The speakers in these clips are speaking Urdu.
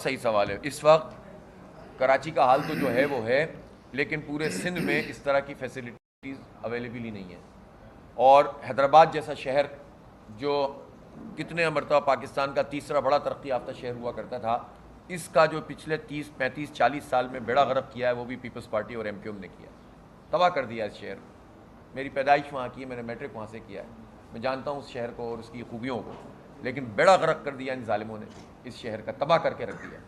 صحیح سوال ہے. اس وقت کراچی کا حال تو جو ہے وہ ہے، لیکن پورے سندھ میں اس طرح کی فیسلٹیز اویلیبل ہی نہیں ہیں. اور حیدرآباد جیسا شہر جو کتنے مرتبہ پاکستان کا تیسرا بڑا ترقی یافتہ شہر ہوا کرتا تھا، اس کا جو پچھلے 30 35 40 سال میں بیڑا غرق کیا ہے وہ بھی پیپلز پارٹی اور ایم کیو ایم نے کیا. تباہ کر دیا اس شہر کو. میری پیدائش وہاں کی ہے، میں نے میٹرک وہاں سے کیا ہے، میں جانتا ہوں اس شہر کو اور اس کی خوبیوں کو، لیکن بیڑا غرق کر دیا ان ظالموں نے اس شہر کا، تباہ کر کے رکھ دیا.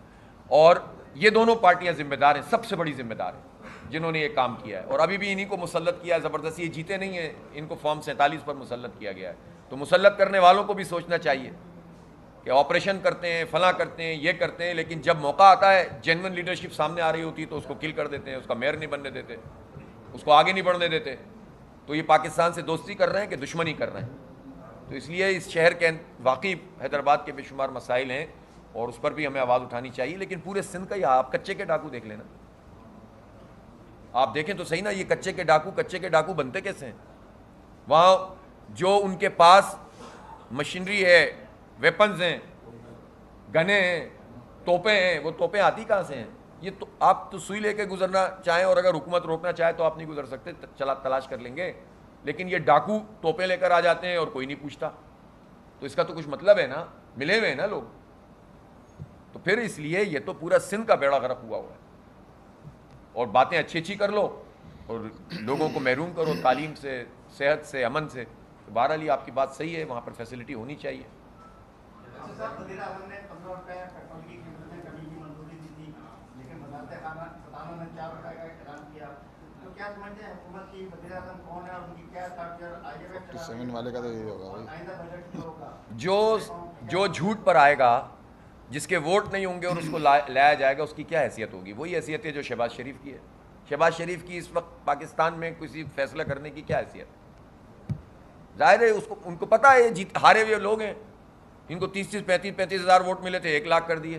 اور یہ دونوں پارٹیاں ذمہ دار ہیں، سب سے بڑی ذمہ دار ہیں جنہوں نے یہ کام کیا ہے. اور ابھی بھی انہی کو مسلط کیا ہے زبردستی. یہ جیتے نہیں ہیں، ان کو فارم 47 پر مسلط کیا گیا ہے. تو مسلط کرنے والوں کو بھی سوچنا چاہیے کہ آپریشن کرتے ہیں، فلاں کرتے ہیں، یہ کرتے ہیں، لیکن جب موقع آتا ہے، جینون لیڈرشپ سامنے آ رہی ہوتی ہے تو اس کو کل کر دیتے ہیں، اس کا میئر نہیں بننے دیتے، اس کو آگے نہیں بڑھنے دیتے. تو یہ پاکستان سے دوستی کر رہے ہیں کہ دشمنی کر رہے ہیں. تو اس لیے اس شہر کے واقعی حیدرآباد کے بے شمار مسائل ہیں اور اس پر بھی ہمیں آواز اٹھانی چاہیے. لیکن پورے سندھ کا یہ آپ کچے کے ڈاکو دیکھ لینا، آپ دیکھیں تو صحیح نا، یہ کچے کے ڈاکو بنتے کیسے ہیں؟ وہاں جو ان کے پاس مشینری ہے، ویپنز ہیں، گنے ہیں، توپیں ہیں، وہ توپیں آتی کہاں سے ہیں؟ یہ تو آپ تو سوئی لے کے گزرنا چاہیں اور اگر حکومت روکنا چاہے تو آپ نہیں گزر سکتے، تلاش کر لیں گے. لیکن یہ ڈاکو توپیں لے کر آ جاتے ہیں اور کوئی نہیں پوچھتا. تو اس کا تو کچھ مطلب ہے نا، ملے ہوئے ہیں نا لوگ. تو پھر اس لیے یہ تو پورا سندھ کا بیڑا غرق ہوا ہے. اور باتیں اچھی اچھی کر لو اور لوگوں کو محروم کرو تعلیم سے، صحت سے، امن سے. بہرحال آپ کی بات صحیح ہے، وہاں پر فیسلٹی ہونی چاہیے. جو جھوٹ پر آئے گا، جس کے ووٹ نہیں ہوں گے اور اس کو لایا جائے گا، اس کی کیا حیثیت ہوگی؟ وہی حیثیت ہے جو شہباز شریف کی ہے. شہباز شریف کی اس وقت پاکستان میں کسی فیصلہ کرنے کی کیا حیثیت؟ ظاہر ہے ان کو پتہ ہے یہ ہارے ہوئے لوگ ہیں، ان کو 30-35 ہزار ووٹ ملے تھے، 1 لاکھ کر دیے،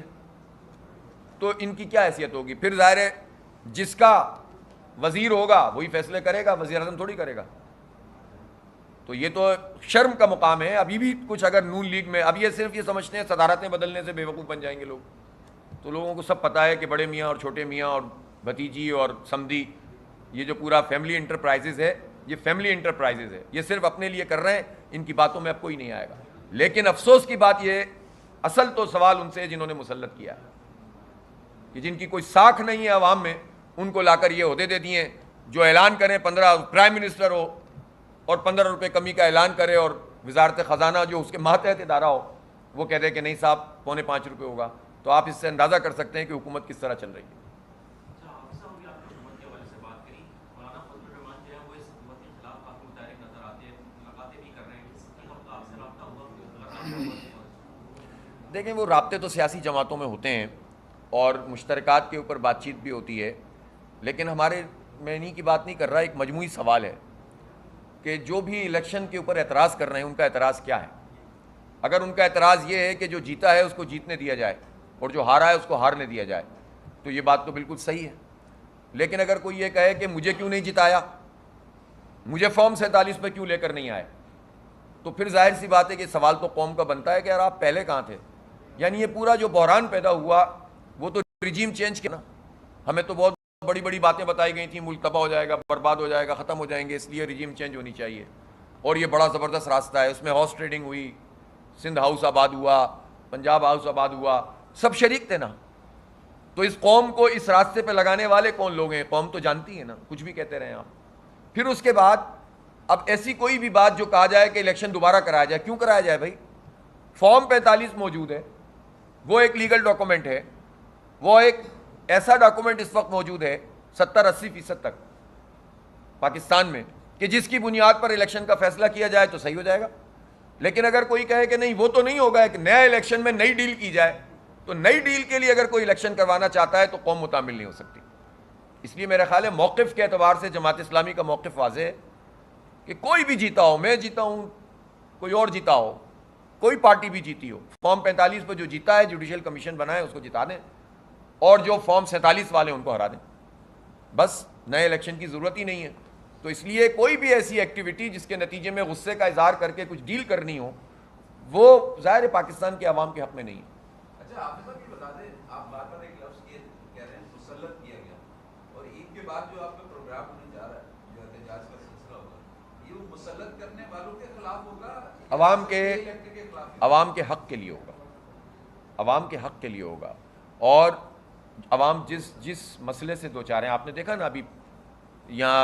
تو ان کی کیا حیثیت ہوگی؟ پھر ظاہر ہے جس کا وزیر ہوگا وہی فیصلے کرے گا، وزیر اعظم تھوڑی کرے گا. تو یہ تو شرم کا مقام ہے. ابھی بھی کچھ اگر نون لیگ میں، اب یہ صرف یہ سمجھتے ہیں صدارتیں بدلنے سے بے وقوف بن جائیں گے لوگ. تو لوگوں کو سب پتہ ہے کہ بڑے میاں اور چھوٹے میاں اور بھتیجی اور سمدھی، یہ جو پورا فیملی انٹرپرائزز ہے، یہ فیملی انٹرپرائزز ہے، یہ صرف اپنے لیے کر رہے ہیں. ان کی باتوں میں اب کوئی نہیں آئے گا. لیکن افسوس کی بات یہ، اصل تو سوال ان سے ہے جنہوں نے مسلط کیا ہے، کہ جن کی کوئی ساکھ نہیں ہے عوام میں، ان کو لا کر یہ عہدے دے دیے. جو اعلان کریں 15 پرائم منسٹر ہو اور 15 روپے کمی کا اعلان کرے، اور وزارت خزانہ جو اس کے ماتحت ادارہ ہو وہ کہہ دے کہ نہیں صاحب 4.25 روپے ہوگا. تو آپ اس سے اندازہ کر سکتے ہیں کہ حکومت کس طرح چل رہی ہے. دیکھیں وہ رابطے تو سیاسی جماعتوں میں ہوتے ہیں اور مشترکات کے اوپر بات چیت بھی ہوتی ہے، لیکن ہمارے، میں انہی کی بات نہیں کر رہا، ایک مجموعی سوال ہے کہ جو بھی الیکشن کے اوپر اعتراض کر رہے ہیں ان کا اعتراض کیا ہے. اگر ان کا اعتراض یہ ہے کہ جو جیتا ہے اس کو جیتنے دیا جائے اور جو ہارا ہے اس کو ہارنے دیا جائے، تو یہ بات تو بالکل صحیح ہے. لیکن اگر کوئی یہ کہے کہ مجھے کیوں نہیں جتایا، مجھے فارم 47 پہ کیوں لے کر نہیں آئے، تو پھر ظاہر سی بات ہے کہ سوال تو قوم کا بنتا ہے کہ یار آپ پہلے کہاں تھے. یعنی یہ پورا جو بحران پیدا ہوا وہ تو رجیم چینج کے نا. ہمیں تو بہت بڑی بڑی باتیں بتائی گئی تھیں، ملک تباہ ہو جائے گا، برباد ہو جائے گا، ختم ہو جائیں گے، اس لیے رجیم چینج ہونی چاہیے. اور یہ بڑا زبردست راستہ ہے، اس میں ہاؤس ٹریڈنگ ہوئی، سندھ ہاؤس آباد ہوا، پنجاب ہاؤس آباد ہوا، سب شریک تھے نا. تو اس قوم کو اس راستے پہ لگانے والے کون لوگ ہیں؟ قوم تو جانتی ہے نا، کچھ بھی کہتے رہے آپ. پھر اس کے بعد اب ایسی کوئی بھی بات جو کہا جائے کہ الیکشن دوبارہ کرایا جائے، کیوں کرایا جائے بھائی؟ فارم 45 موجود ہے، وہ ایک لیگل ڈاکومنٹ ہے، وہ ایک ایسا ڈاکومنٹ اس وقت موجود ہے 70-80% تک پاکستان میں، کہ جس کی بنیاد پر الیکشن کا فیصلہ کیا جائے تو صحیح ہو جائے گا. لیکن اگر کوئی کہے کہ نہیں وہ تو نہیں ہوگا، ایک نیا الیکشن میں نئی ڈیل کی جائے، تو نئی ڈیل کے لیے اگر کوئی الیکشن کروانا چاہتا ہے تو قوم متعامل نہیں ہو سکتی. اس لیے میرا خیال ہے موقف کے اعتبار سے جماعت اسلامی کا موقف واضح ہے کہ کوئی بھی جیتا ہو، میں جیتا ہوں، کوئی اور جیتا ہو، کوئی پارٹی بھی جیتی ہو، فارم 45 پہ جو جیتا ہے جوڈیشل کمیشن بنائے اس کو جتا دیں، اور جو فارم 47 والے ان کو ہرا دیں. بس نئے الیکشن کی ضرورت ہی نہیں ہے. تو اس لیے کوئی بھی ایسی ایکٹیویٹی جس کے نتیجے میں غصے کا اظہار کر کے کچھ ڈیل کرنی ہو، وہ ظاہر پاکستان کے عوام کے حق میں نہیں ہے. اچھا آپ یہ بتا دیں، آپ بار بار ایک لفظ کہہ رہے ہیں مسلط کیا گیا، اور عید کے بعد جو آپ کا پروگرام ہونے جا رہا ہے جو احتجاج کا سلسلہ ہوگا، یہ مسلط کرنے والوں کے خلاف ہوگا، عوام کے حق کے لیے ہوگا، عوام کے حق کے لیے ہوگا. اور عوام جس مسئلے سے دو چار ہیں، آپ نے دیکھا نا ابھی یہاں